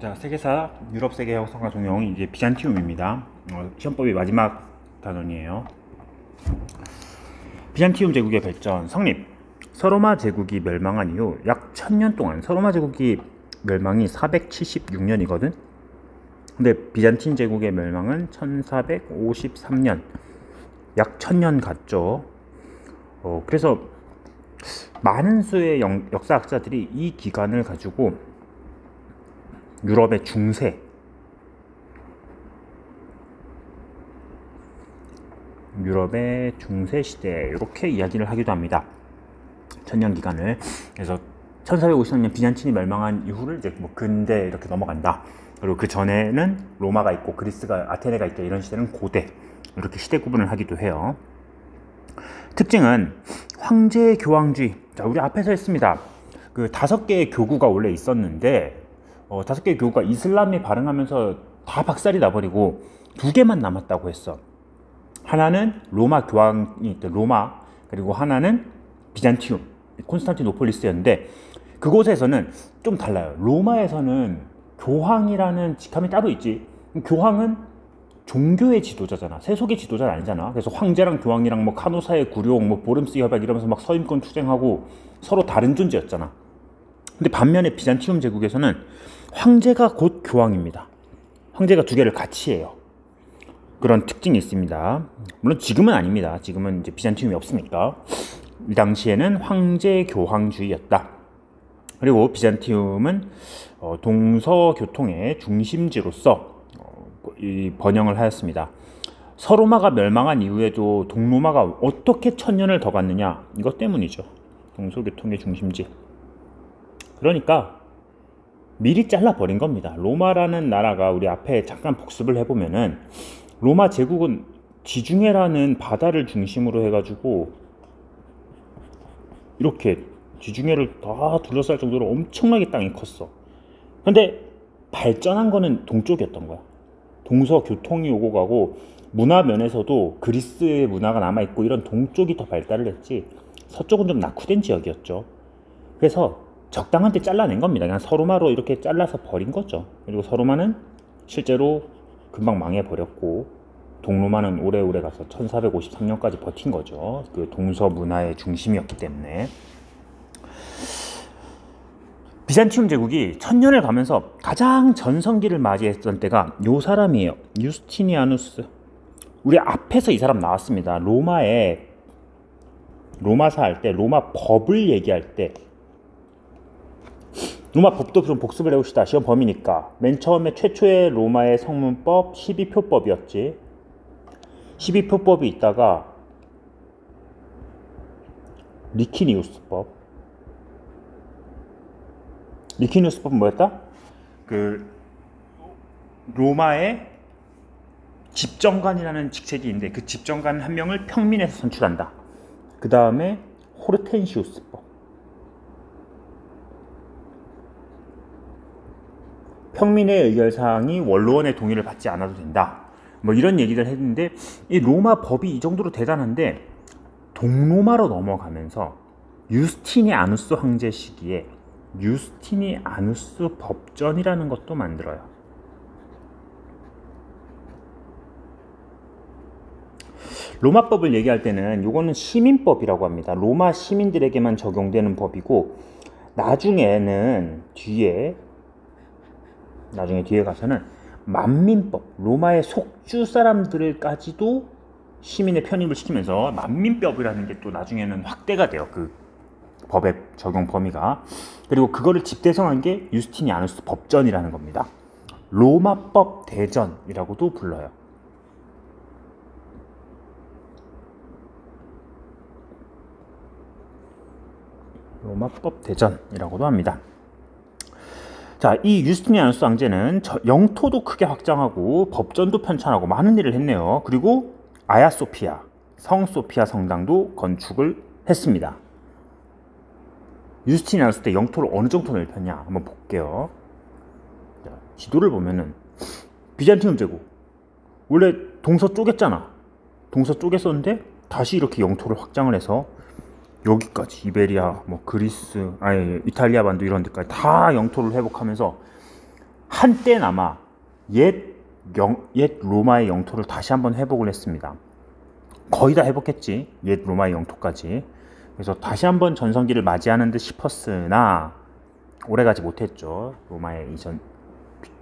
자, 세계사 유럽 세계 역사과 종용 이제 비잔티움입니다. 시험법이 마지막 단원이에요. 비잔티움 제국의 발전, 성립. 서로마 제국이 멸망한 이후 약 1000년 동안 서로마 제국이 멸망이 476년이거든. 근데 비잔틴 제국의 멸망은 1453년. 약 1000년 갔죠. 그래서 많은 수의 역사학자들이 이 기간을 가지고 유럽의 중세 시대 이렇게 이야기를 하기도 합니다. 천년 기간을. 그래서 1453년 비잔틴이 멸망한 이후를 이제 뭐 근대 이렇게 넘어간다. 그리고 그 전에는 로마가 있고 그리스가 아테네가 있다. 이런 시대는 고대. 이렇게 시대 구분을 하기도 해요. 특징은 황제 교황주의. 자, 우리 앞에서 했습니다. 그 5개의 교구가 원래 있었는데 5개의 교구가 이슬람에 발흥하면서 다 박살이 나버리고 2개만 남았다고 했어. 하나는 로마 교황이 있던 로마, 그리고 하나는 비잔티움, 콘스탄티노폴리스였는데 그곳에서는 좀 달라요. 로마에서는 교황이라는 직함이 따로 있지. 교황은 종교의 지도자잖아. 세속의 지도자는 아니잖아. 그래서 황제랑 교황이랑 뭐 카노사의 구룡, 뭐 보름스 협약 이러면서 막 서임권 투쟁하고 서로 다른 존재였잖아. 근데 반면에 비잔티움 제국에서는 황제가 곧 교황입니다. 황제가 2개를 같이 해요. 그런 특징이 있습니다. 물론 지금은 아닙니다. 지금은 이제 비잔티움이 없으니까. 이 당시에는 황제 교황주의였다. 그리고 비잔티움은 동서교통의 중심지로서 이 번영을 하였습니다. 서로마가 멸망한 이후에도 동로마가 어떻게 1000년을 더 갔느냐, 이것 때문이죠. 동서교통의 중심지. 그러니까 미리 잘라버린 겁니다. 로마라는 나라가, 우리 앞에 잠깐 복습을 해보면은 로마 제국은 지중해라는 바다를 중심으로 해가지고 이렇게 지중해를 다 둘러쌀 정도로 엄청나게 땅이 컸어. 근데 발전한 거는 동쪽이었던 거야. 동서교통이 오고 가고 문화 면에서도 그리스의 문화가 남아있고 이런 동쪽이 더 발달을 했지, 서쪽은 좀 낙후된 지역이었죠. 그래서 적당한 때 잘라낸 겁니다. 그냥 서로마로 이렇게 잘라서 버린 거죠. 그리고 서로마는 실제로 금방 망해버렸고 동로마는 오래오래 가서 1453년까지 버틴 거죠. 그 동서 문화의 중심이었기 때문에. 비잔티움 제국이 1000년을 가면서 가장 전성기를 맞이했던 때가 요 사람이에요. 유스티니아누스. 우리 앞에서 이 사람 나왔습니다. 로마사 할 때, 로마 법을 얘기할 때, 로마 법도 좀 복습을 해봅시다. 시험 범위니까. 맨 처음에 최초의 로마의 성문법 12표법이었지. 12표법이 있다가 리키니우스법. 리키니우스법은 뭐였다? 그 로마의 집정관이라는 직책이 있는데 그 집정관 한 명을 평민에서 선출한다. 그 다음에 호르텐시우스법. 평민의 의결사항이 원로원의 동의를 받지 않아도 된다. 뭐 이런 얘기를 했는데 이 로마 법이 이 정도로 대단한데 동로마로 넘어가면서 유스티니아누스 황제 시기에 유스티니아누스 법전이라는 것도 만들어요. 로마법을 얘기할 때는 이거는 시민법이라고 합니다. 로마 시민들에게만 적용되는 법이고 나중에 뒤에 가서는 만민법, 로마의 속주 사람들까지도 시민의 편입을 시키면서 만민법이라는 게 또 나중에는 확대가 돼요. 그 법의 적용 범위가. 그리고 그거를 집대성한 게 유스티니아누스 법전이라는 겁니다. 로마법 대전이라고도 불러요. 로마법 대전이라고도 합니다. 자, 이 유스티니아누스 황제는 영토도 크게 확장하고 법전도 편찬하고 많은 일을 했네요. 그리고 아야소피아, 성소피아 성당도 건축을 했습니다. 유스티니아누스 때 영토를 어느 정도 넓혔냐 한번 볼게요. 자, 지도를 보면은 비잔티움 제국 원래 동서 쪼갰잖아. 동서 쪼갰었는데 다시 이렇게 영토를 확장을 해서 여기까지 이베리아, 뭐 그리스, 아니 이탈리아 반도 이런 데까지 다 영토를 회복하면서 한때나마 옛 로마의 영토를 다시 한번 회복을 했습니다. 거의 다 회복했지, 옛 로마의 영토까지. 그래서 다시 한번 전성기를 맞이하는 듯 싶었으나 오래가지 못했죠.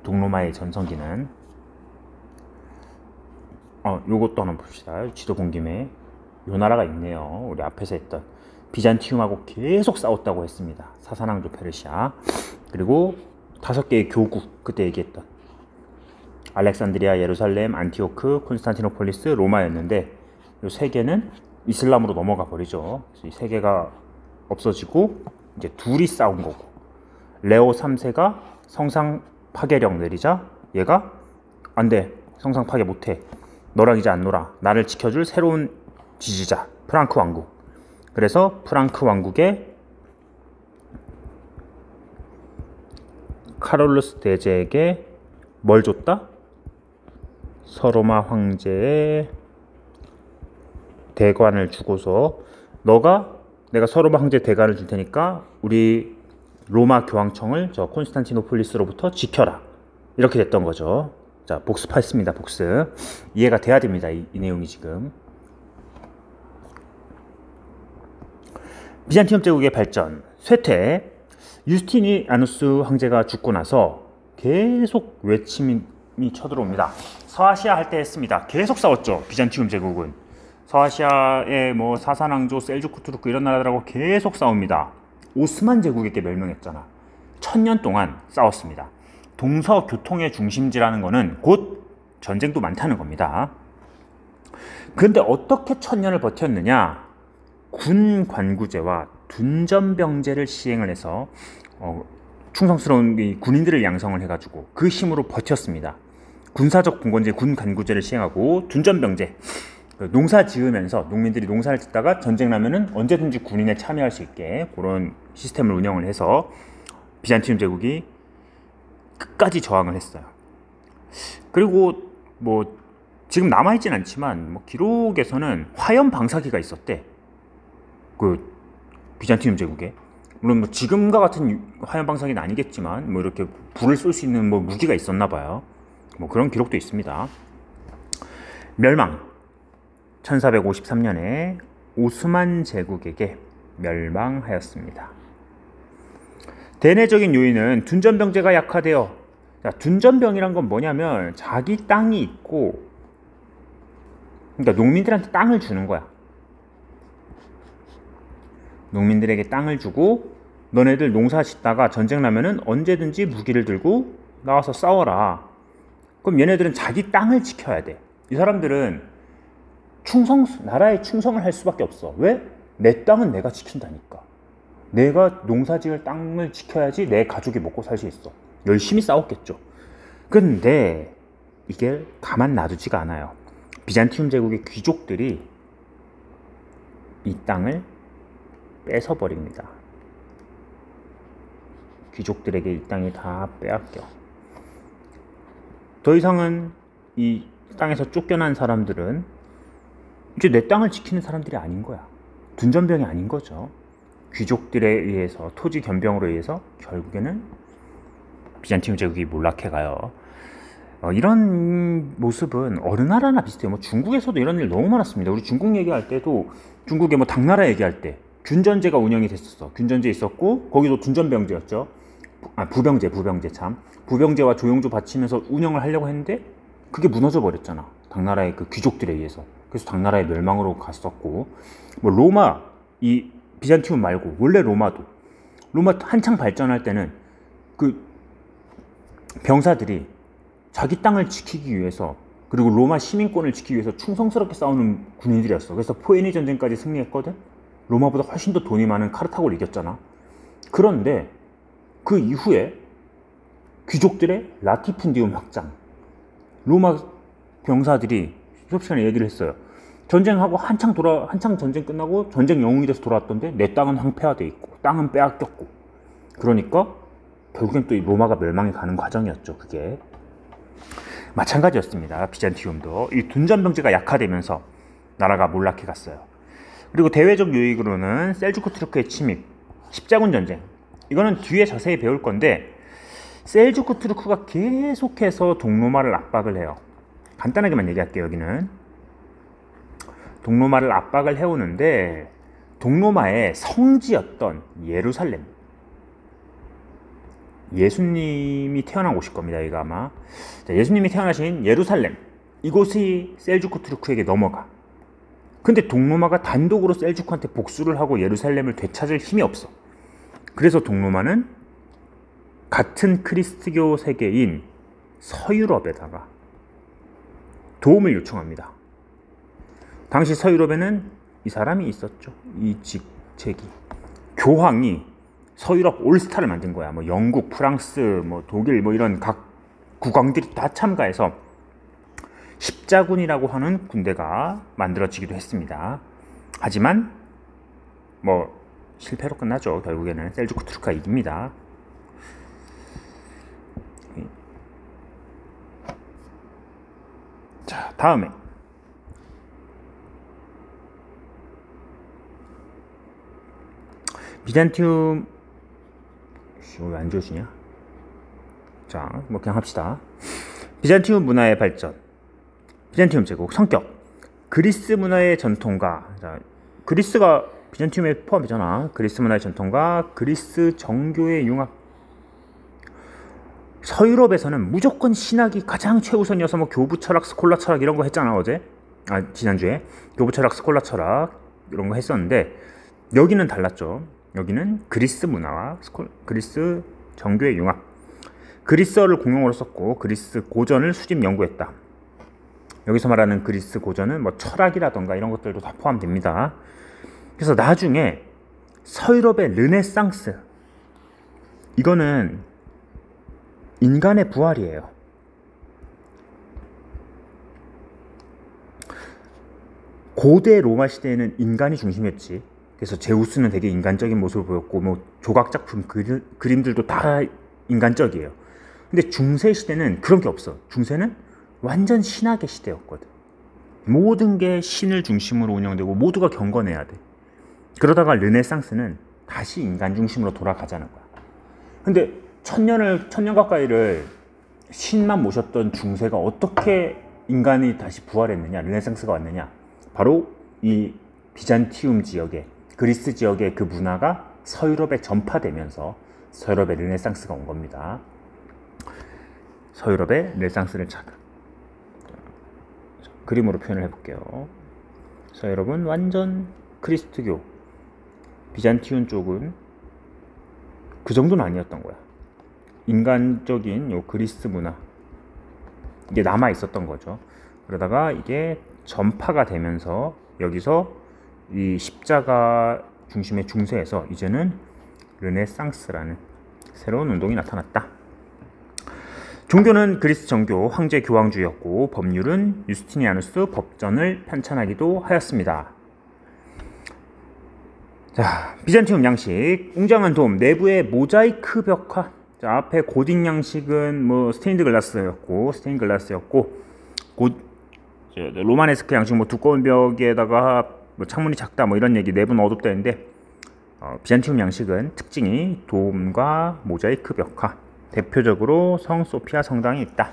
동로마의 전성기는. 요것도 한번 봅시다. 지도 본 김에 요 나라가 있네요. 우리 앞에서 했던 비잔티움하고 계속 싸웠다고 했습니다. 사사낭조 페르시아. 그리고 5개의 교국, 그때 얘기했던 알렉산드리아, 예루살렘, 안티오크, 콘스탄티노폴리스, 로마였는데 이 3개는 이슬람으로 넘어가 버리죠. 그래서 이 3개가 없어지고 이제 둘이 싸운 거고, 레오 3세가 성상 파괴령 내리자 얘가 안 돼, 성상 파괴 못해, 너랑 이제 안 놀아, 나를 지켜줄 새로운 지지자 프랑크 왕국. 그래서 프랑크 왕국의 카롤루스 대제에게 뭘 줬다? 서로마 황제의 대관을 주고서 내가 서로마 황제 대관을 줄 테니까 우리 로마 교황청을 저 콘스탄티노폴리스로부터 지켜라. 이렇게 됐던 거죠. 자, 복습했습니다. 복습. 이해가 돼야 됩니다. 이 내용이 지금. 비잔티움 제국의 발전, 쇠퇴. 유스티니아누스 황제가 죽고 나서 계속 외침이 쳐들어옵니다. 서아시아 할 때 했습니다. 계속 싸웠죠. 비잔티움 제국은 서아시아의 뭐 사사낭조, 셀주크 투르크 이런 나라들하고 계속 싸웁니다. 오스만 제국에게 멸망했잖아. 1000년 동안 싸웠습니다. 동서 교통의 중심지라는 거는 곧 전쟁도 많다는 겁니다. 그런데 어떻게 1000년을 버텼느냐? 군 관구제와 둔전병제를 시행을 해서 충성스러운 군인들을 양성을 해가지고 그 힘으로 버텼습니다. 군사적 봉건제, 군 관구제를 시행하고 둔전병제, 농사 지으면서 농민들이 농사를 짓다가 전쟁 나면은 언제든지 군인에 참여할 수 있게 그런 시스템을 운영을 해서 비잔티움 제국이 끝까지 저항을 했어요. 그리고 뭐 지금 남아있진 않지만 뭐 기록에서는 화염 방사기가 있었대. 그 비잔티움 제국에. 물론 뭐 지금과 같은 화염 방사기는 아니겠지만 뭐 이렇게 불을 쏠 수 있는 뭐 무기가 있었나 봐요. 뭐 그런 기록도 있습니다. 멸망. 1453년에 오스만 제국에게 멸망하였습니다. 대내적인 요인은 둔전병제가 약화되어, 둔전병이란 건 뭐냐면 자기 땅이 있고, 그러니까 농민들한테 땅을 주는 거야. 농민들에게 땅을 주고 너네들 농사 짓다가 전쟁 나면은 언제든지 무기를 들고 나와서 싸워라. 그럼 얘네들은 자기 땅을 지켜야 돼. 이 사람들은 나라에 충성을 할 수밖에 없어. 왜? 내 땅은 내가 지킨다니까. 내가 농사지을 땅을 지켜야지 내 가족이 먹고 살 수 있어. 열심히 싸웠겠죠. 근데 이게 가만 놔두지가 않아요. 비잔티움 제국의 귀족들이 이 땅을 뺏어버립니다. 귀족들에게 이 땅이 다 빼앗겨. 더 이상은 이 땅에서 쫓겨난 사람들은 이제 내 땅을 지키는 사람들이 아닌 거야. 둔전병이 아닌 거죠. 귀족들에 의해서, 토지 겸병으로 의해서 결국에는 비잔티움 제국이 몰락해가요. 이런 모습은 어느 나라나 비슷해요. 뭐 중국에서도 이런 일 너무 많았습니다. 우리 중국 얘기할 때도 중국의 뭐 당나라 얘기할 때 균전제가 운영이 됐었어. 균전제 있었고 거기도 둔전병제였죠. 부병제 참. 부병제와 조용조 바치면서 운영을 하려고 했는데 그게 무너져 버렸잖아. 당나라의 그 귀족들에 의해서. 그래서 당나라의 멸망으로 갔었고, 뭐 로마, 이 비잔티움 말고 원래 로마 한창 발전할 때는 그 병사들이 자기 땅을 지키기 위해서, 그리고 로마 시민권을 지키기 위해서 충성스럽게 싸우는 군인들이었어. 그래서 포에니 전쟁까지 승리했거든. 로마보다 훨씬 더 돈이 많은 카르타고를 이겼잖아. 그런데 그 이후에 귀족들의 라티푼디움 확장, 로마 병사들이 수업 시간에 얘기를 했어요. 전쟁하고 한창 전쟁 끝나고 전쟁 영웅이 돼서 돌아왔던데 내 땅은 황폐화돼 있고 땅은 빼앗겼고, 그러니까 결국엔 또 로마가 멸망해 가는 과정이었죠. 그게 마찬가지였습니다. 비잔티움도 이 둔전병제가 약화되면서 나라가 몰락해 갔어요. 그리고 대외적 요인으로는 셀주크 투르크의 침입, 십자군 전쟁. 이거는 뒤에 자세히 배울 건데 셀주크 투르크가 계속해서 동로마를 압박을 해요. 간단하게만 얘기할게요. 여기는 동로마를 압박을 해오는데, 동로마의 성지였던 예루살렘, 예수님이 태어난 곳일 겁니다. 이거 아마. 자, 예수님이 태어나신 예루살렘, 이곳이 셀주크 투르크에게 넘어가. 근데 동로마가 단독으로 셀주크한테 복수를 하고 예루살렘을 되찾을 힘이 없어. 그래서 동로마는 같은 크리스트교 세계인 서유럽에다가 도움을 요청합니다. 당시 서유럽에는 이 사람이 있었죠. 이 직책이. 교황이 서유럽 올스타를 만든 거야. 뭐 영국, 프랑스, 뭐 독일, 뭐 이런 각 국왕들이 다 참가해서 십자군이라고 하는 군대가 만들어지기도 했습니다. 하지만 뭐 실패로 끝나죠. 결국에는 셀주크 투르크가 이깁니다. 자, 다음에 비잔티움. 왜 안 지워지냐? 자, 뭐 그냥 합시다. 비잔티움 문화의 발전, 비잔티움 제국, 성격, 그리스 문화의 전통과, 자, 그리스가 비잔티움에 포함이잖아. 그리스 문화의 전통과 그리스 정교의 융합. 서유럽에서는 무조건 신학이 가장 최우선이어서 뭐 교부 철학, 스콜라 철학 이런 거 했잖아 어제. 지난주에 교부 철학, 스콜라 철학 이런 거 했었는데, 여기는 달랐죠. 여기는 그리스 문화와 그리스 정교의 융합. 그리스어를 공용어로 썼고 그리스 고전을 수집 연구했다. 여기서 말하는 그리스 고전은 뭐 철학이라던가 이런 것들도 다 포함됩니다. 그래서 나중에 서유럽의 르네상스, 이거는 인간의 부활이에요. 고대 로마 시대에는 인간이 중심이었지. 그래서 제우스는 되게 인간적인 모습을 보였고, 뭐 조각작품 그림들도 다 인간적이에요. 근데 중세 시대는 그런 게 없어. 중세는 완전 신학의 시대였거든. 모든 게 신을 중심으로 운영되고 모두가 경건해야 돼. 그러다가 르네상스는 다시 인간 중심으로 돌아가자는 거야. 근데 천년 가까이를 신만 모셨던 중세가 어떻게 인간이 다시 부활했느냐, 르네상스가 왔느냐? 바로 이 비잔티움 지역에, 그리스 지역의 그 문화가 서유럽에 전파되면서 서유럽의 르네상스가 온 겁니다. 서유럽의 르네상스를 그림으로 표현을 해볼게요. 서유럽은 완전 크리스트교, 비잔티움 쪽은 그 정도는 아니었던 거야. 인간적인 요 그리스 문화, 이게 남아 있었던 거죠. 그러다가 이게 전파가 되면서 여기서 이 십자가 중심의 중세에서 이제는 르네상스라는 새로운 운동이 나타났다. 종교는 그리스 정교 황제 교황주의였고, 법률은 유스티니아누스 법전을 편찬하기도 하였습니다. 자, 비잔티움 양식, 웅장한 돔, 내부의 모자이크 벽화. 자, 앞에 고딕 양식은 뭐 스테인드 글라스였고, 로마네스크 양식 뭐 두꺼운 벽에다가 뭐 창문이 작다 뭐 이런 얘기, 내부는 어둡다는데, 비잔티움 양식은 특징이 돔과 모자이크 벽화, 대표적으로 성 소피아 성당이 있다.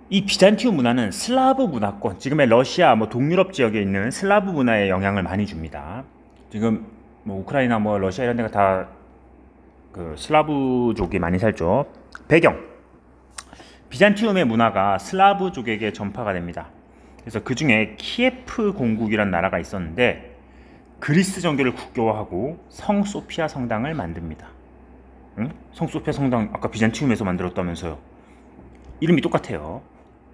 이 비잔티움 문화는 슬라브 문화권, 지금의 러시아 뭐 동유럽 지역에 있는 슬라브 문화에 영향을 많이 줍니다. 지금 뭐 우크라이나 뭐 러시아 이런 데가 다 그 슬라브족이 많이 살죠. 배경, 비잔티움의 문화가 슬라브족에게 전파가 됩니다. 그래서 그 중에 키예프 공국이란 나라가 있었는데, 그리스 정교를 국교화하고 성 소피아 성당을 만듭니다. 응? 성 소피아 성당 아까 비잔티움에서 만들었다면서요. 이름이 똑같아요.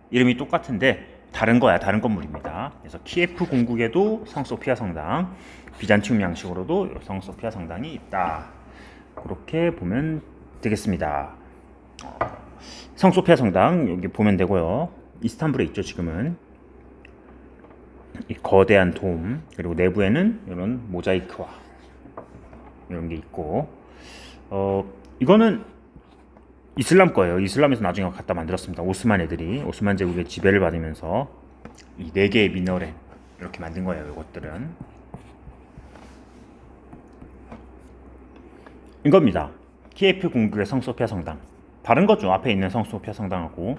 이름이 똑같은데 다른 거야. 다른 건물입니다. 그래서 키예프 공국에도 성 소피아 성당, 비잔티움 양식으로도 성 소피아 성당이 있다. 그렇게 보면 되겠습니다. 성 소피아 성당 여기 보면 되고요. 이스탄불에 있죠. 지금은 이 거대한 돔, 그리고 내부에는 이런 모자이크와 이런 게 있고, 이거는 이슬람 거예요. 이슬람에서 나중에 갖다 만들었습니다. 오스만 애들이, 오스만 제국의 지배를 받으면서 이 4개의 미너렛 이렇게 만든 거예요. 이것들은 이겁니다. 키예프 공국의 성소피아 성당. 다른 거죠. 앞에 있는 성소피아 성당하고.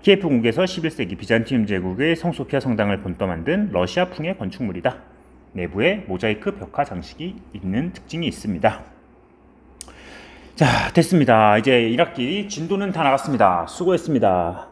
키예프 공국에서 11세기 비잔티움 제국의 성소피아 성당을 본떠 만든 러시아풍의 건축물이다. 내부에 모자이크 벽화 장식이 있는 특징이 있습니다. 자, 됐습니다. 이제 1학기 진도는 다 나갔습니다. 수고했습니다.